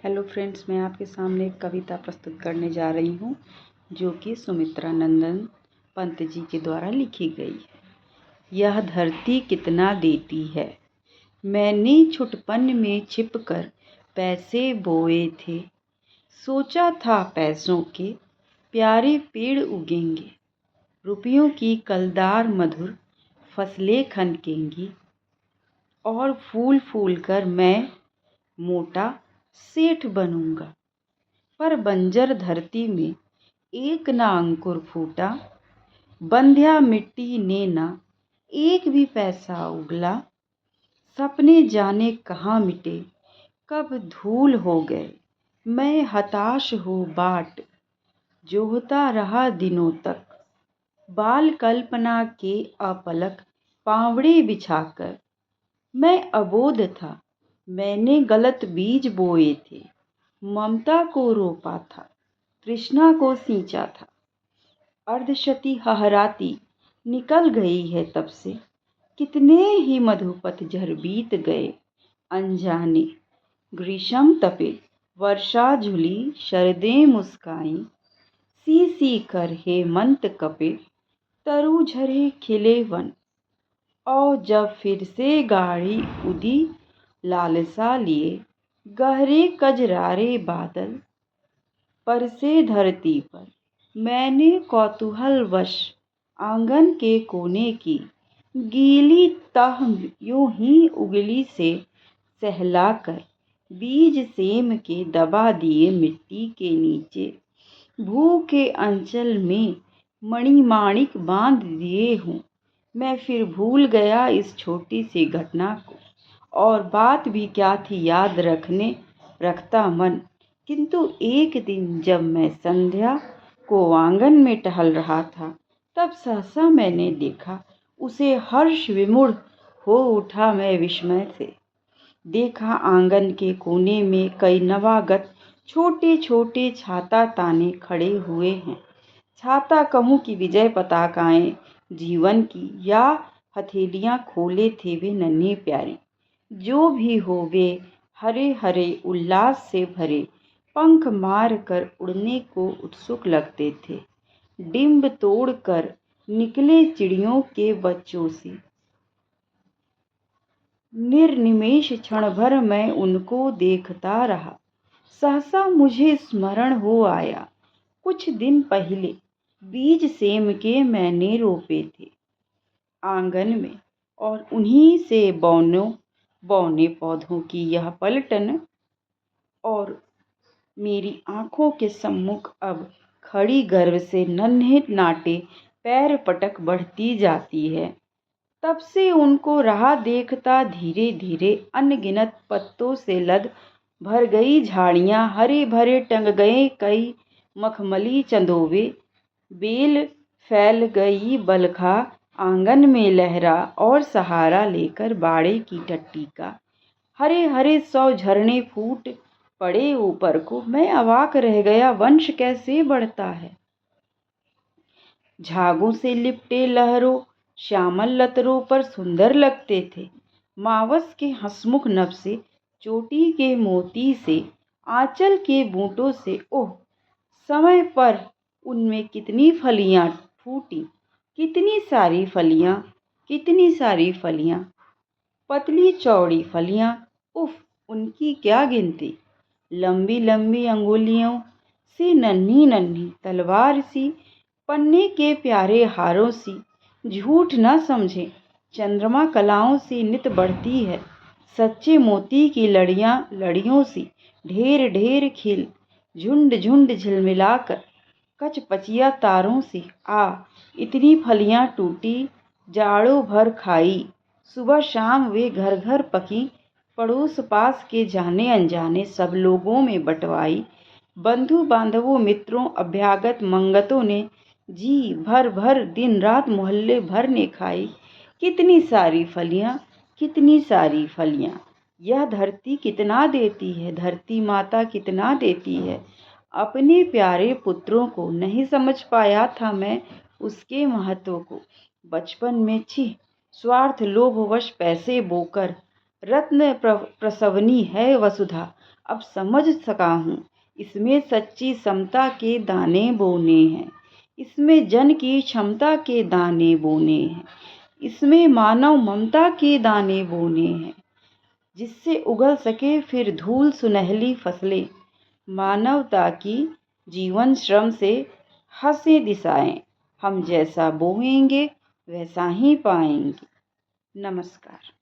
Hello friends, मैं आपके सामने एक कविता प्रस्तुत करने जा रही हूँ जो कि सुमित्रा नंदन पंत जी के द्वारा लिखी गई है। यह धरती कितना देती है। मैंने छुटपन में छिपकर पैसे बोए थे। सोचा था पैसों के प्यारे पेड़ उगेंगे, रुपयों की कलदार मधुर फसलें खनकेंगी और फूल फूल कर मैं मोटा सेठ बनूंगा। पर बंजर धरती में एक ना अंकुर फूटा, बंध्या मिट्टी ने ना एक भी पैसा उगला। सपने जाने कहाँ मिटे, कब धूल हो गए। मैं हताश हो बाट जोहता रहा दिनों तक। बाल कल्पना के अपलक पावड़े बिछाकर। मैं अबोध था, मैंने गलत बीज बोए थे। ममता को रोपा था, तृष्णा को सींचा था। अर्धशती हहराती निकल गई है तब से। कितने ही मधुपतझर बीत गए अनजाने। ग्रीष्म तपे, वर्षा झुली, शरदें मुस्काई। सी सी कर हेमंत कपे, तरु झरे खिले वन। और जब फिर से गाड़ी उदी लालसा लिए, गहरे कजरारे बादल परसे धरती पर। मैंने कौतूहलवश आंगन के कोने की गीली तह यूं ही उंगली से सहलाकर बीज सेम के दबा दिए मिट्टी के नीचे। भू के अंचल में मणिमाणिक बांध दिए हूँ। मैं फिर भूल गया इस छोटी सी घटना को, और बात भी क्या थी याद रखता मन। किंतु एक दिन जब मैं संध्या को आंगन में टहल रहा था, तब सहसा मैंने देखा उसे। हर्ष विमूढ़ हो उठा मैं विस्मय से। देखा आंगन के कोने में कई नवागत छोटे छोटे छाता ताने खड़े हुए हैं। छाता कहूँ कि विजय पताकाएं जीवन की, या हथेलियां खोले थे वे नन्हे प्यारे। जो भी हो, वे हरे हरे उल्लास से भरे पंख मार कर उड़ने को उत्सुक लगते थे। डिंब तोड़ कर निकले चिड़ियों के बच्चों से। निर्निमेष क्षण भर मैं उनको देखता रहा। सहसा मुझे स्मरण हो आया, कुछ दिन पहले बीज सेम के मैंने रोपे थे आंगन में, और उन्हीं से बौने पौधों की यह पलटन। और मेरी आंखों के सम्मुख अब खड़ी गर्व से नन्हे नाटे पैर पटक बढ़ती जाती है। तब से उनको राह देखता धीरे धीरे अनगिनत पत्तों से लद भर गई झाड़ियां, हरे भरे टंग गए कई मखमली चंदोवे। बेल फैल गई बलखा आंगन में लहरा, और सहारा लेकर बाड़े की टट्टी का। हरे हरे 100 झरने फूट पड़े ऊपर को। मैं अवाक रह गया, वंश कैसे बढ़ता है। झागों से लिपटे लहरों श्यामल लतरों पर सुंदर लगते थे। मावस के हंसमुख नभ से, चोटी के मोती से, आंचल के बूटों से, ओह समय पर उनमें कितनी फलियां फूटी। कितनी सारी फलियां, कितनी सारी फलियां, पतली चौड़ी फलियां, उफ उनकी क्या गिनती। लंबी लंबी अंगुलियों से नन्ही नन्ही तलवार सी, पन्ने के प्यारे हारों सी। झूठ न समझे, चंद्रमा कलाओं सी नित बढ़ती है। सच्चे मोती की लड़ियों सी ढेर ढेर खिल, झुंड झुंड झिलमिलाकर कचपचिया तारों सी। इतनी फलियां टूटी, जाड़ों भर खाई। सुबह शाम वे घर घर पकी, पड़ोस पास के जाने अनजाने सब लोगों में बंटवाई। बंधु बांधवों मित्रों अभ्यागत मंगतों ने जी भर भर दिन रात मोहल्ले भर ने खाई। कितनी सारी फलियां, कितनी सारी फलियां। यह धरती कितना देती है, धरती माता कितना देती है। अपने प्यारे पुत्रों को नहीं समझ पाया था मैं उसके महत्व को। बचपन में छी, स्वार्थ लोभवश पैसे बोकर रत्न प्रसवनी है वसुधा। अब समझ सका हूँ, इसमें सच्ची समता के दाने बोने हैं, इसमें जन की क्षमता के दाने बोने हैं, इसमें मानव ममता के दाने बोने हैं, जिससे उगल सके फिर धूल सुनहली फसलें, मानवता की जीवन श्रम से हंसे दिशाएं, हम जैसा बोएंगे वैसा ही पाएंगे। नमस्कार।